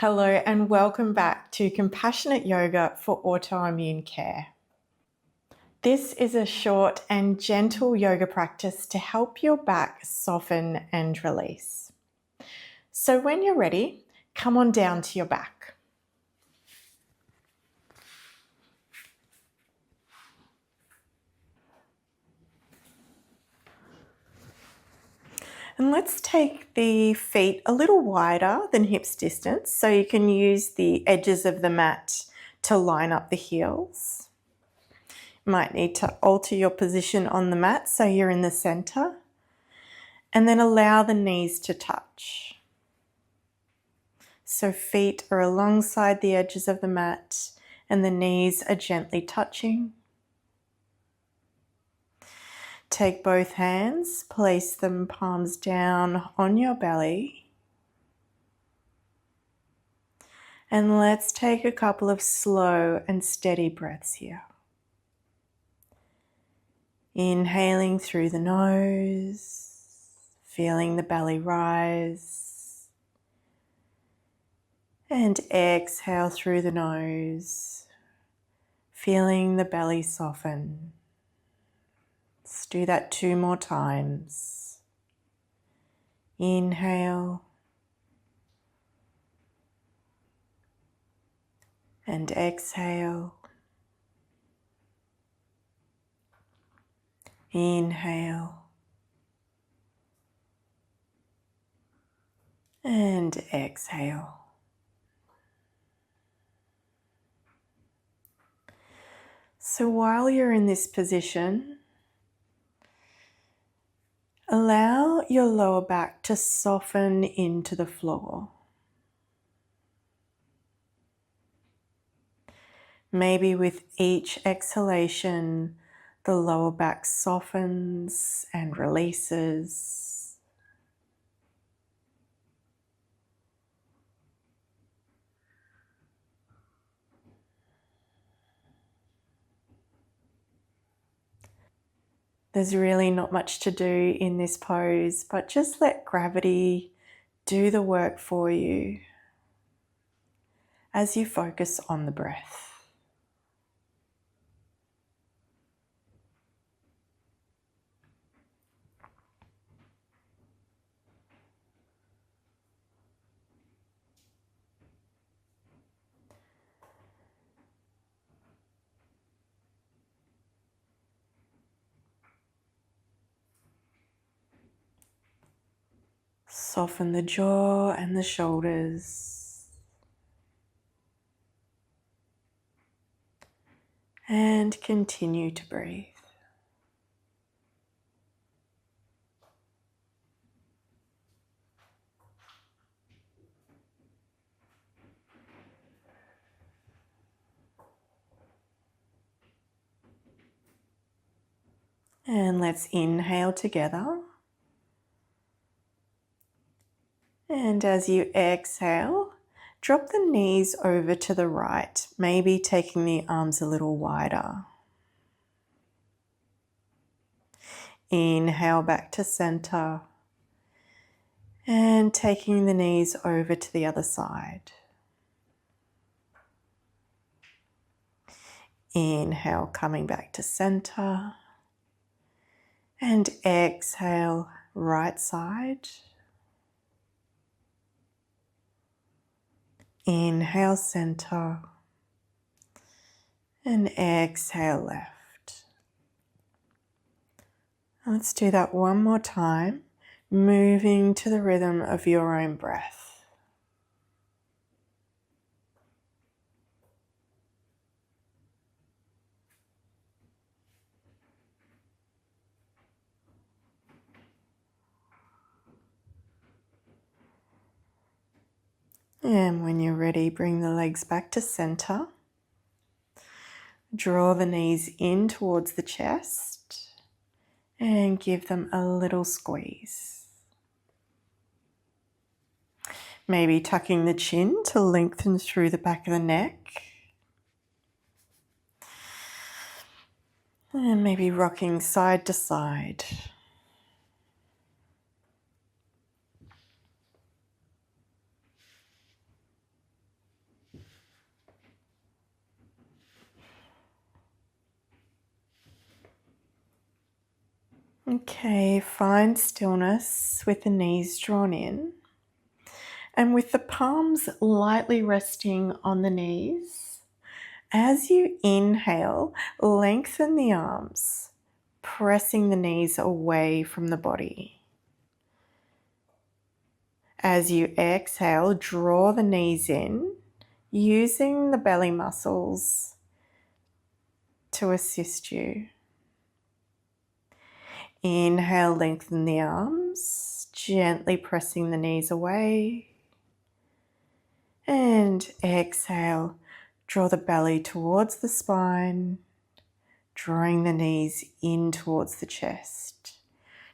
Hello and welcome back to Compassionate Yoga for Autoimmune Care. This is a short and gentle yoga practice to help your back soften and release. So when you're ready, come on down to your back. And let's take the feet a little wider than hips distance so you can use the edges of the mat to line up the heels. You might need to alter your position on the mat so you're in the center, and then allow the knees to touch. So feet are alongside the edges of the mat and the knees are gently touching. Take both hands, place them palms down on your belly. And let's take a couple of slow and steady breaths here. Inhaling through the nose, feeling the belly rise. And exhale through the nose, feeling the belly soften. Let's do that 2 more times. Inhale. And exhale. Inhale. And exhale. So while you're in this position, allow your lower back to soften into the floor. Maybe with each exhalation, the lower back softens and releases. There's really not much to do in this pose, but just let gravity do the work for you as you focus on the breath. Soften the jaw and the shoulders. And continue to breathe. And let's inhale together. And as you exhale, drop the knees over to the right, maybe taking the arms a little wider. Inhale back to center and taking the knees over to the other side. Inhale, coming back to center, and exhale, right side. Inhale, center, and exhale, left. Let's do that one more time, moving to the rhythm of your own breath. And when you're ready, bring the legs back to center. Draw the knees in towards the chest and give them a little squeeze. Maybe tucking the chin to lengthen through the back of the neck. And maybe rocking side to side. Okay, find stillness with the knees drawn in and with the palms lightly resting on the knees. As you inhale, lengthen the arms, pressing the knees away from the body. As you exhale, draw the knees in, using the belly muscles to assist you. Inhale, lengthen the arms, gently pressing the knees away. And exhale, draw the belly towards the spine, drawing the knees in towards the chest.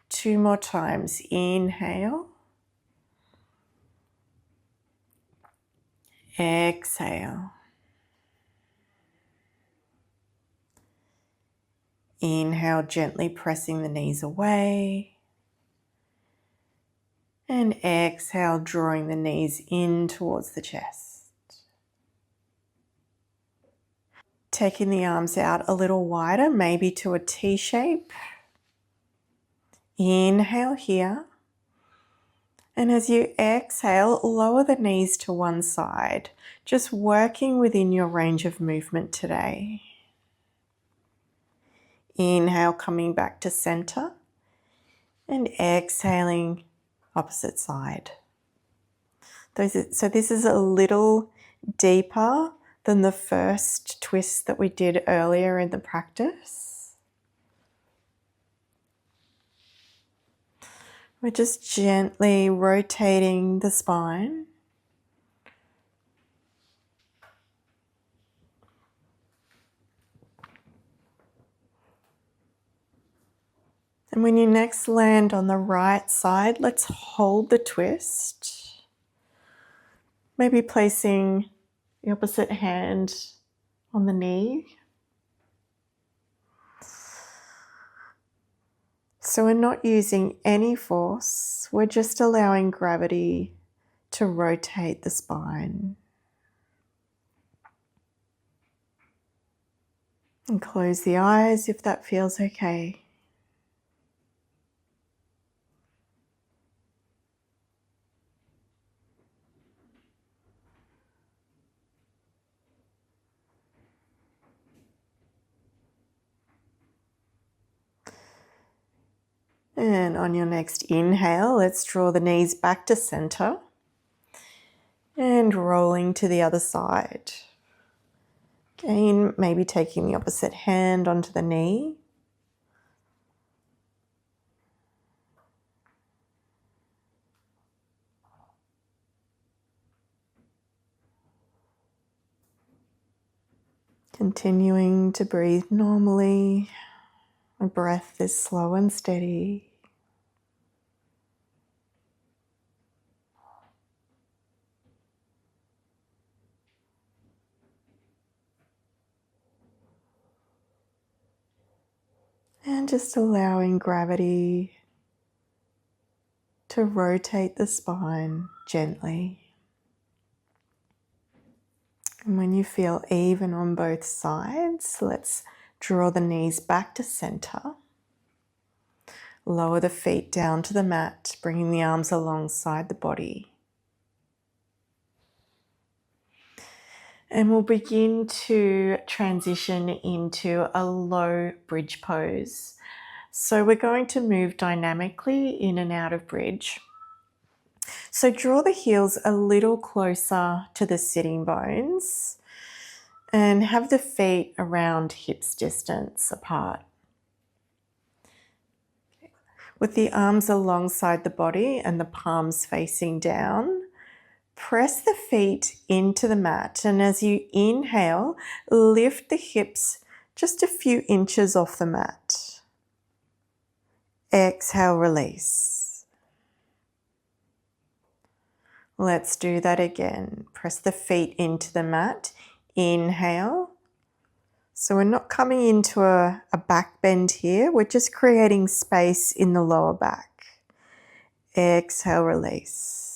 2 more times. Inhale. Exhale. Inhale, gently pressing the knees away. And exhale, drawing the knees in towards the chest. Taking the arms out a little wider, maybe to a T shape. Inhale here. And as you exhale, lower the knees to one side, just working within your range of movement today. Inhale, coming back to center. And exhaling, opposite side. So this is a little deeper than the first twist that we did earlier in the practice. We're just gently rotating the spine. And when you next land on the right side, let's hold the twist. Maybe placing the opposite hand on the knee. So we're not using any force, we're just allowing gravity to rotate the spine. And close the eyes if that feels okay. And on your next inhale, let's draw the knees back to center and rolling to the other side. Again, maybe taking the opposite hand onto the knee. Continuing to breathe normally. My breath is slow and steady. And just allowing gravity to rotate the spine gently. And when you feel even on both sides, let's draw the knees back to center. Lower the feet down to the mat, bringing the arms alongside the body. And we'll begin to transition into a low bridge pose. So we're going to move dynamically in and out of bridge. So draw the heels a little closer to the sitting bones and have the feet around hips distance apart. With the arms alongside the body and the palms facing down, press the feet into the mat, and as you inhale, lift the hips just a few inches off the mat. Exhale, release. Let's do that again. Press the feet into the mat. Inhale. So we're not coming into a back bend here. We're just creating space in the lower back. Exhale, release.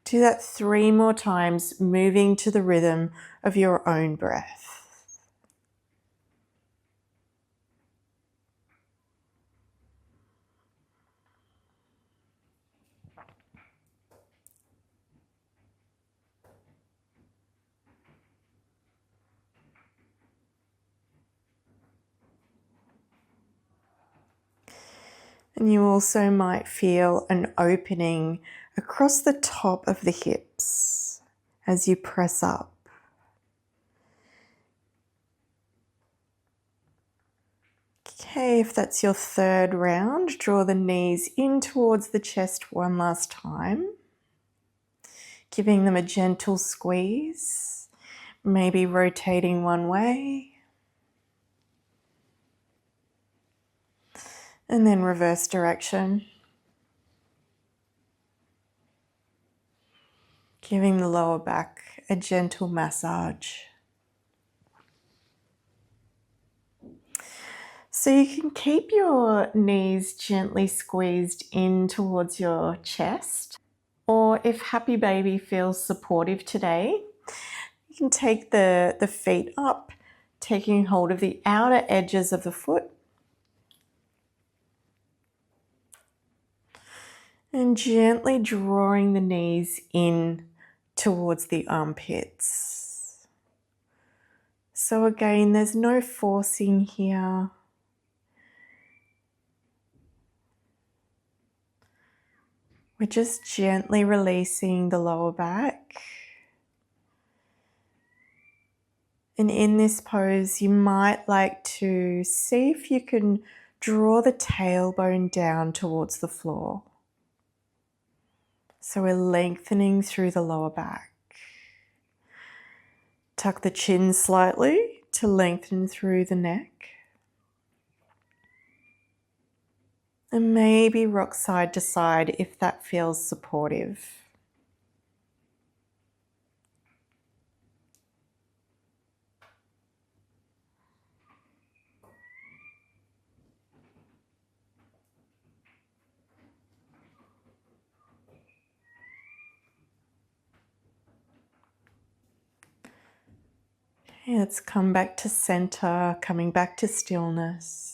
Do that 3 more times, moving to the rhythm of your own breath. And you also might feel an opening across the top of the hips as you press up. Okay, if that's your third round, draw the knees in towards the chest one last time, giving them a gentle squeeze, maybe rotating one way, and then reverse direction. Giving the lower back a gentle massage. So you can keep your knees gently squeezed in towards your chest, or if Happy Baby feels supportive today, you can take the feet up, taking hold of the outer edges of the foot and gently drawing the knees in towards the armpits. So again, there's no forcing here. We're just gently releasing the lower back. And in this pose, you might like to see if you can draw the tailbone down towards the floor. So we're lengthening through the lower back. Tuck the chin slightly to lengthen through the neck. And maybe rock side to side if that feels supportive. Okay, let's come back to center, coming back to stillness.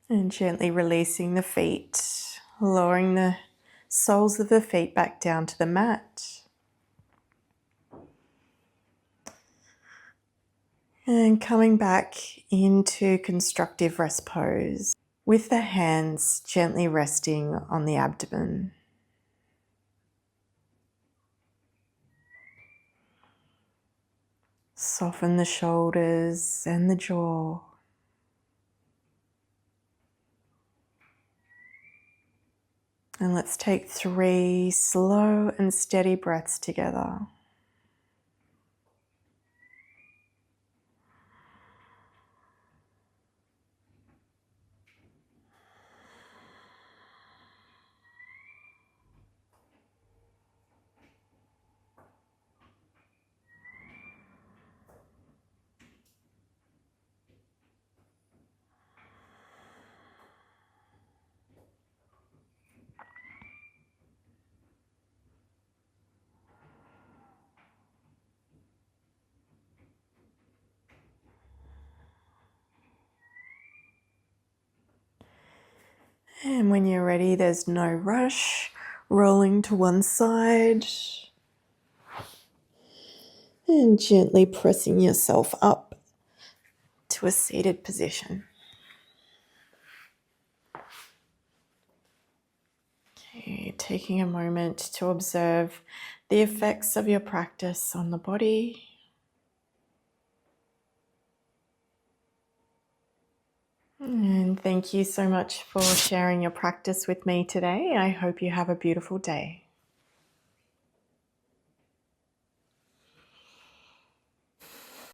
And gently releasing the feet, lowering the soles of the feet back down to the mat. And coming back into constructive rest pose with the hands gently resting on the abdomen. Soften the shoulders and the jaw. And let's take 3 slow and steady breaths together. And when you're ready, there's no rush, rolling to one side and gently pressing yourself up to a seated position. Okay, taking a moment to observe the effects of your practice on the body. And thank you so much for sharing your practice with me today. I hope you have a beautiful day.